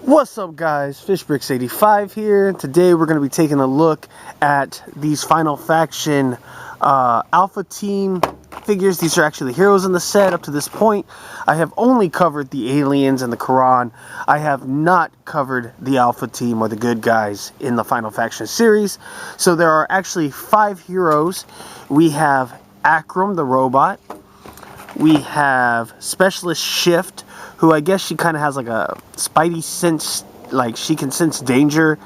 What's up guys, FishBricks85 here. Today we're going to be taking a look at these Final Faction Alpha Team figures. These are actually the heroes in the set up to this point. I have only covered the aliens and the Quran. I have not covered the Alpha Team or the good guys in the Final Faction series. So there are actually 5 heroes. We have Akram the robot. We have Specialist Shift, who I guess she kind of has like a spidey sense, like she can sense danger,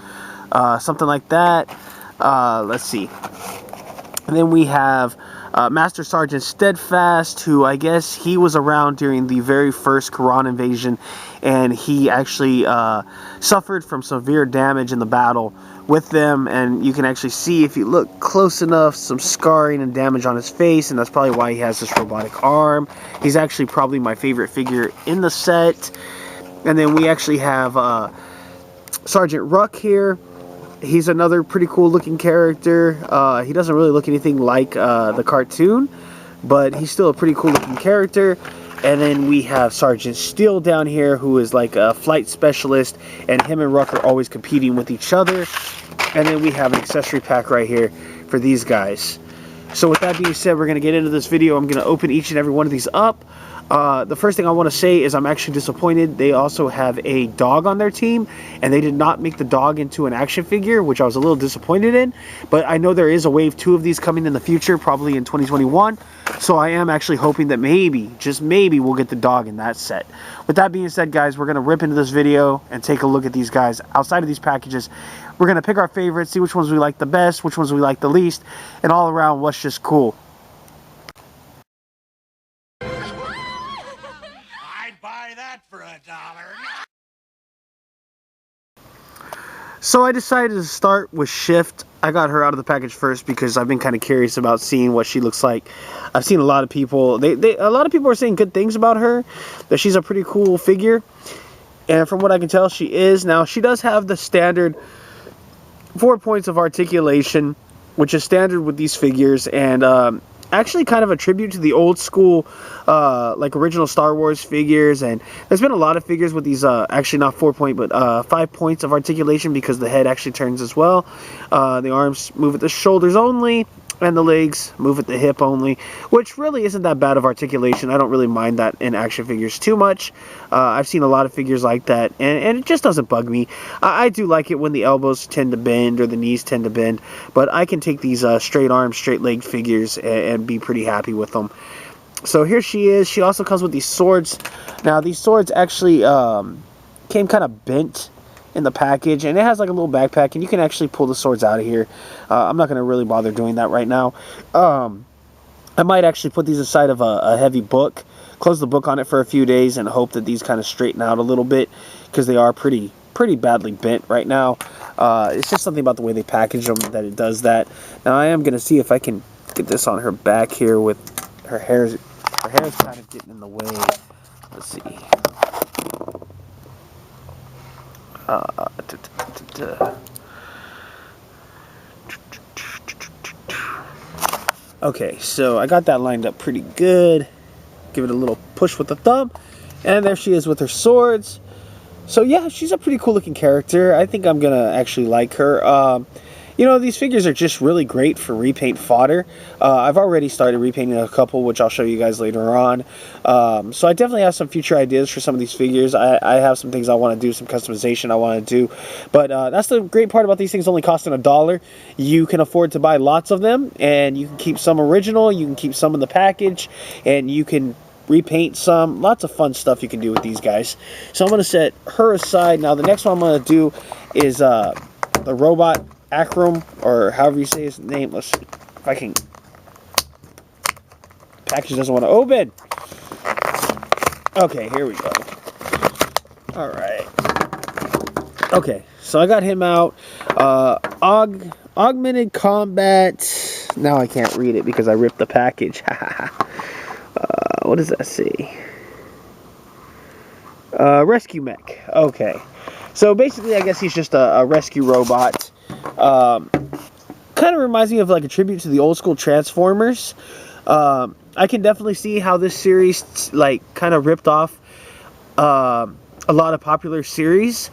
something like that. Let's see. And then we have Master Sergeant Steadfast, who I guess he was around during the very first Quran invasion, and he actually suffered from severe damage in the battle with them, and you can actually see, if you look close enough, some scarring and damage on his face, and that's probably why he has this robotic arm. He's actually probably my favorite figure in the set. And then we actually have Sergeant Ruck here. He's another pretty cool looking character. He doesn't really look anything like the cartoon, but he's still a pretty cool looking character. And then we have Sergeant Steele down here, who is like a flight specialist, and him and Ruck are always competing with each other. And then we have an accessory pack right here for these guys. So with that being said, we're going to get into this video. I'm going to open each and every one of these up. The first thing I want to say is I'm actually disappointed. They also have a dog on their team, and they did not make the dog into an action figure, which I was a little disappointed in. But I know there is a wave 2 of these coming in the future, probably in 2021. So I am actually hoping that maybe, just maybe, we'll get the dog in that set. With that being said, guys, we're going to rip into this video and take a look at these guys outside of these packages. We're going to pick our favorites, see which ones we like the best, which ones we like the least, and all around what's just cool. For $1. So I decided to start with Shift. I got her out of the package first because I've been kind of curious about seeing what she looks like. I've seen a lot of people, a lot of people are saying good things about her, that she's a pretty cool figure. And from what I can tell, she is. Now, she does have the standard 4 points of articulation, which is standard with these figures, and actually kind of a tribute to the old school like original Star Wars figures. And there's been a lot of figures with these actually not 4 point but 5 points of articulation, because the head actually turns as well. The arms move at the shoulders only, and the legs move at the hip only, which really isn't that bad of articulation. I don't really mind that in action figures too much. I've seen a lot of figures like that, and it just doesn't bug me. I do like it when the elbows tend to bend or the knees tend to bend, but I can take these straight arm, straight leg figures and be pretty happy with them. So here she is. She also comes with these swords. Now, these swords actually came kind of bent in the package, and it has like a little backpack, and you can actually pull the swords out of here. I'm not going to really bother doing that right now. I might actually put these inside of a heavy book, close the book on it for a few days, and hope that these kind of straighten out a little bit, because they are pretty badly bent right now. It's just something about the way they package them that it does that. Now, I am going to see if I can get this on her back here with her hair. Her hair is kind of getting in the way. Let's see. Okay, so I got that lined up pretty good. Give it a little push with the thumb, and there she is with her swords. So yeah, she's a pretty cool looking character. I think I'm gonna actually like her. You know, these figures are just really great for repaint fodder. I've already started repainting a couple, which I'll show you guys later on. So I definitely have some future ideas for some of these figures. I have some things I want to do, some customization I want to do. But that's the great part about these things only costing $1. You can afford to buy lots of them, and you can keep some original, you can keep some in the package, and you can repaint some. Lots of fun stuff you can do with these guys. So I'm going to set her aside. Now, the next one I'm going to do is the robot Akram, or however you say his name. Let's see if I can. Package doesn't want to open. Okay, here we go. All right. Okay, so I got him out. Augmented combat. Now I can't read it because I ripped the package. What does that say? Rescue mech. Okay. So basically, I guess he's just a rescue robot. Kind of reminds me of like a tribute to the old school Transformers. I can definitely see how this series like kind of ripped off a lot of popular series,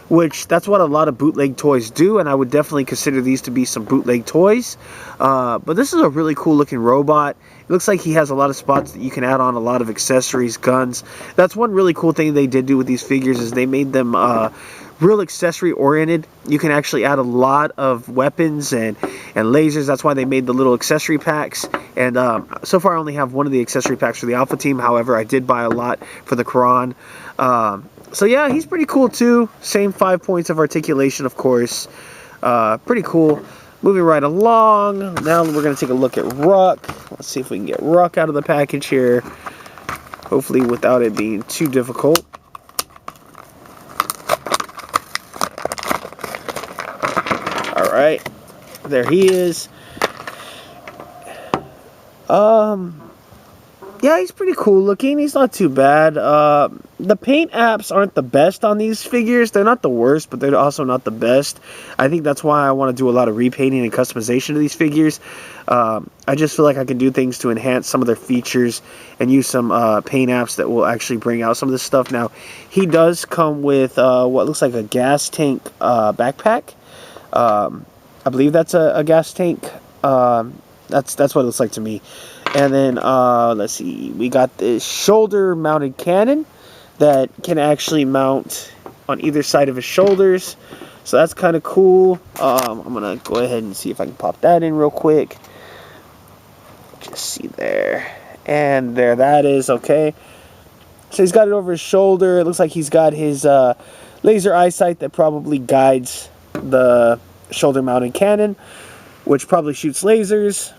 which that's what a lot of bootleg toys do, and I would definitely consider these to be some bootleg toys. But this is a really cool looking robot. It looks like he has a lot of spots that you can add on a lot of accessories, guns. That's one really cool thing they did do with these figures, is they made them real accessory oriented. You can actually add a lot of weapons and lasers. That's why they made the little accessory packs. And so far I only have one of the accessory packs for the Alpha Team. However, I did buy a lot for the Quran. So yeah, he's pretty cool too. Same 5 points of articulation, of course. Pretty cool. Moving right along. Now we're going to take a look at Ruck. Let's see if we can get Ruck out of the package here. Hopefully without it being too difficult. Alright. There he is. Yeah, he's pretty cool looking. He's not too bad. The paint apps aren't the best on these figures. They're not the worst, but they're also not the best. I think that's why I want to do a lot of repainting and customization of these figures. I just feel like I can do things to enhance some of their features and use some paint apps that will actually bring out some of this stuff. Now, he does come with what looks like a gas tank backpack. I believe that's a gas tank. That's what it looks like to me. And then, let's see, we got this shoulder-mounted cannon that can actually mount on either side of his shoulders. So that's kind of cool. I'm going to go ahead and see if I can pop that in real quick. Just see there. And there that is, okay. So he's got it over his shoulder. It looks like he's got his laser eyesight that probably guides the shoulder-mounted cannon, which probably shoots lasers.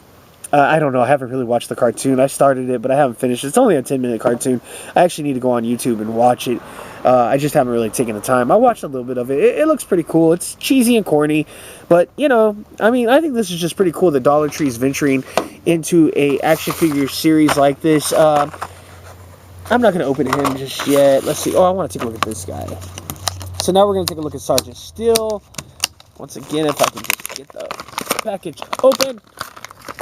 I don't know. I haven't really watched the cartoon. I started it, but I haven't finished. It's only a 10-minute cartoon. I actually need to go on YouTube and watch it. I just haven't really taken the time. I watched a little bit of it. It looks pretty cool. It's cheesy and corny, but, you know, I mean, I think this is just pretty cool that Dollar Tree is venturing into a action figure series like this. I'm not going to open him just yet. Let's see. Oh, I want to take a look at this guy. So now we're going to take a look at Sergeant Steel. Once again, if I can just get the package open.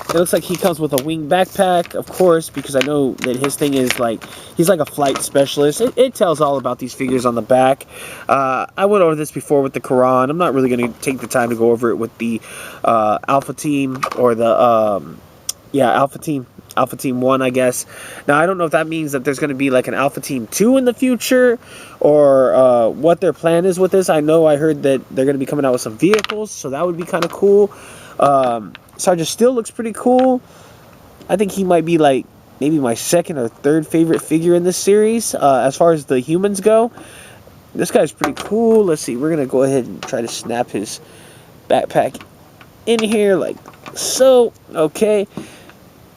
It looks like he comes with a wing backpack, of course, because I know that his thing is like, he's like a flight specialist. It tells all about these figures on the back. I went over this before with the Quran. I'm not really going to take the time to go over it with the Alpha Team or the, Alpha Team 1, I guess. Now, I don't know if that means that there's going to be like an Alpha Team 2 in the future, or what their plan is with this. I know I heard that they're going to be coming out with some vehicles, so that would be kind of cool. Sarge still looks pretty cool. I think he might be like maybe my second or third favorite figure in this series, as far as the humans go. This guy's pretty cool. Let's see, we're going to go ahead and try to snap his backpack in here like so. Okay.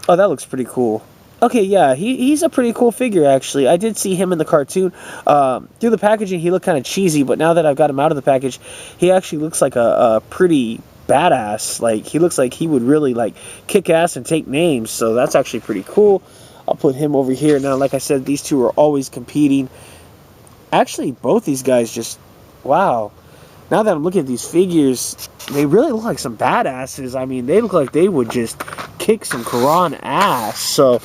Oh, that looks pretty cool. Okay, yeah, he's a pretty cool figure, actually. I did see him in the cartoon. Through the packaging, he looked kind of cheesy, but now that I've got him out of the package, he actually looks like a pretty badass. Like, he looks like he would really, like, kick ass and take names, so that's actually pretty cool. I'll put him over here. Now, like I said, these two are always competing. Actually, both these guys just, wow. Now that I'm looking at these figures, they really look like some badasses. I mean, they look like they would just kick some Quran ass. So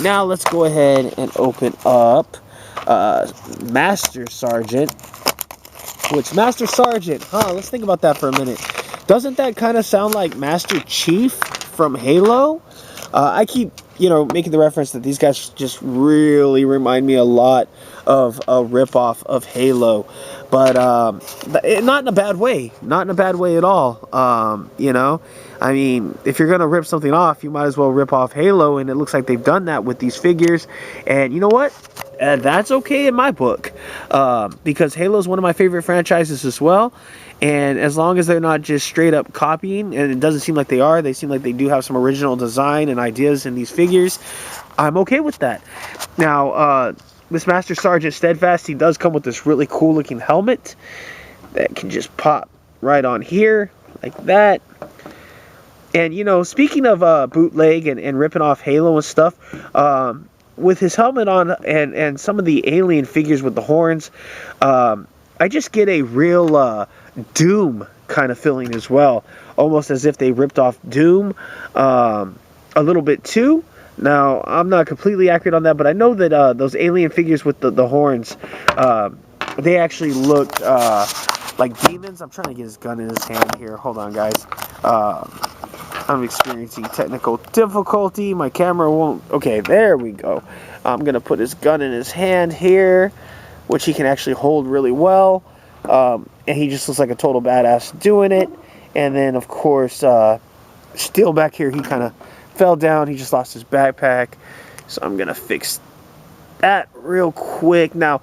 now let's go ahead and open up Master Sergeant. Which, Master Sergeant, let's think about that for a minute. Doesn't that kind of sound like Master Chief from Halo? I keep, making the reference that these guys just really remind me a lot of a ripoff of Halo. But not in a bad way. Not in a bad way at all. I mean, if you're going to rip something off, you might as well rip off Halo. And it looks like they've done that with these figures. And you know what? That's okay in my book. Because Halo is one of my favorite franchises as well. And as long as they're not just straight up copying, and it doesn't seem like they are, they seem like they do have some original design and ideas in these figures, I'm okay with that. Now, this Master Sergeant Steadfast, he does come with this really cool looking helmet that can just pop right on here, like that. And, speaking of bootleg and ripping off Halo and stuff, with his helmet on and some of the alien figures with the horns, I just get a real Doom kind of feeling as well. Almost as if they ripped off Doom a little bit too. Now, I'm not completely accurate on that, but I know that those alien figures with the horns, they actually looked like demons. I'm trying to get his gun in his hand here. Hold on, guys. I'm experiencing technical difficulty. My camera won't... Okay, there we go. I'm going to put his gun in his hand here, which he can actually hold really well. And he just looks like a total badass doing it. And then, of course, Steel back here, he kind of fell down. He just lost his backpack. So I'm going to fix that real quick. Now,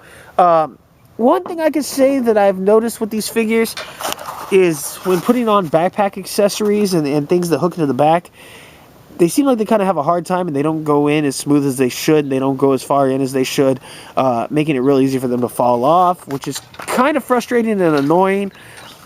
one thing I can say that I've noticed with these figures is when putting on backpack accessories and things that hook into the back, they seem like they kind of have a hard time and they don't go in as smooth as they should. They don't go as far in as they should, making it real easy for them to fall off, which is kind of frustrating and annoying.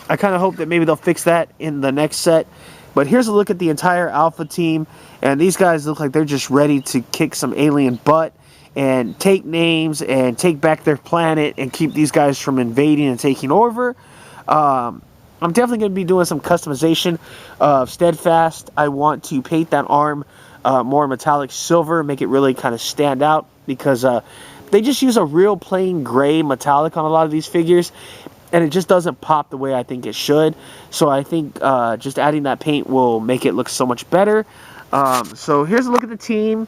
I kind of hope that maybe they'll fix that in the next set. But here's a look at the entire Alpha team, and these guys look like they're just ready to kick some alien butt and take names and take back their planet and keep these guys from invading and taking over. I'm definitely going to be doing some customization of Steadfast. I want to paint that arm more metallic silver, make it really kind of stand out, because they just use a real plain gray metallic on a lot of these figures, and it just doesn't pop the way I think it should. So I think just adding that paint will make it look so much better. So here's a look at the team.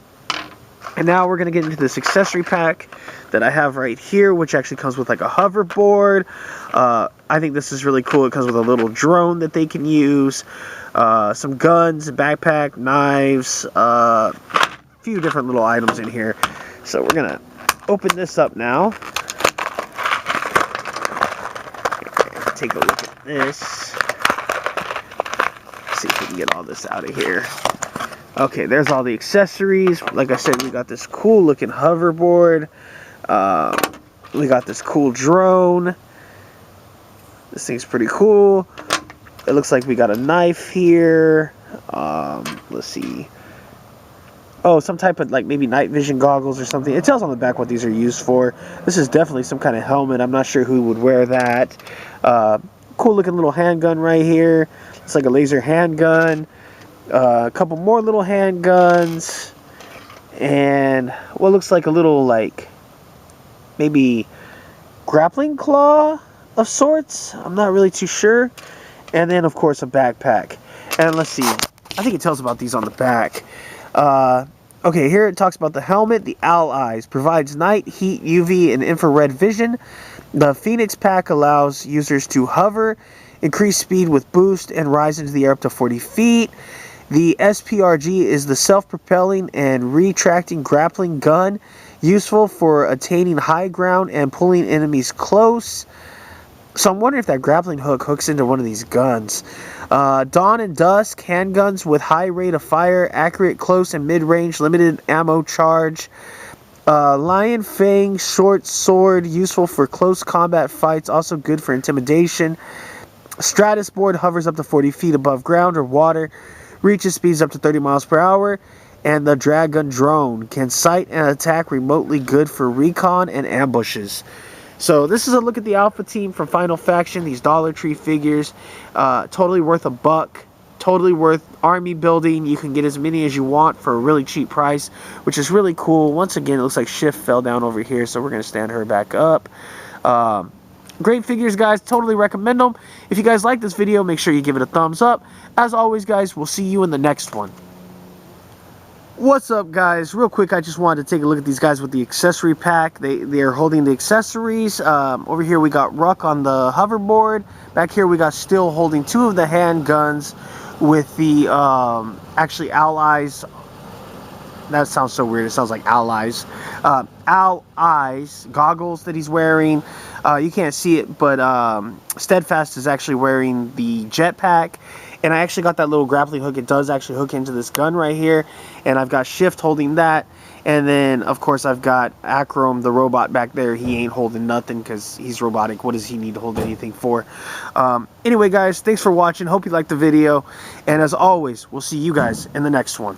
And now we're going to get into this accessory pack that I have right here, which actually comes with like a hoverboard. I think this is really cool. It comes with a little drone that they can use, some guns, a backpack, knives, a few different little items in here. So we're going to open this up now. Take a look at this. See if we can get all this out of here. Okay, there's all the accessories. Like I said, we got this cool looking hoverboard. We got this cool drone. This thing's pretty cool. It looks like we got a knife here. Let's see. Oh, some type of like maybe night vision goggles or something. It tells on the back what these are used for. This is definitely some kind of helmet. I'm not sure who would wear that. Cool looking little handgun right here. It's like a laser handgun. A couple more little handguns, and what looks like a little, like, maybe grappling claw of sorts. I'm not really too sure. And then, of course, a backpack. And let's see. I think it tells about these on the back. Okay, here it talks about the helmet. The Owl Eyes provides night, heat, UV, and infrared vision. The Phoenix Pack allows users to hover, increase speed with boost, and rise into the air up to 40 feet. The SPRG is the self-propelling and retracting grappling gun, useful for attaining high ground and pulling enemies close. So I'm wondering if that grappling hook hooks into one of these guns. Dawn and Dusk, handguns with high rate of fire, accurate close and mid-range, limited ammo charge. Lion Fang, short sword, useful for close combat fights, also good for intimidation. Stratus board hovers up to 40 feet above ground or water. Reaches speeds up to 30 miles per hour, and the Dragon drone can sight and attack remotely, good for recon and ambushes. So this is a look at the Alpha team from Final Faction. These Dollar Tree figures, totally worth $1. Totally worth army building. You can get as many as you want for a really cheap price, which is really cool. Once again, it looks like Shift fell down over here, so we're going to stand her back up. Great figures, guys. Totally recommend them. If you guys like this video, make sure you give it a thumbs up. As always, guys, we'll see you in the next one. What's up, guys? Real quick, I just wanted to take a look at these guys with the accessory pack. They are holding the accessories. Over here, we got Ruck on the hoverboard. Back here, we got Still holding 2 of the handguns with the, actually, Allies. That sounds so weird. It sounds like Allies. Owl Eyes goggles that he's wearing. You can't see it, but Steadfast is actually wearing the jetpack. And I actually got that little grappling hook. It does actually hook into this gun right here. And I've got Shift holding that. And then, of course, I've got Acrom, the robot, back there. He ain't holding nothing because he's robotic. What does he need to hold anything for? Anyway, guys, thanks for watching. Hope you liked the video. And as always, we'll see you guys in the next one.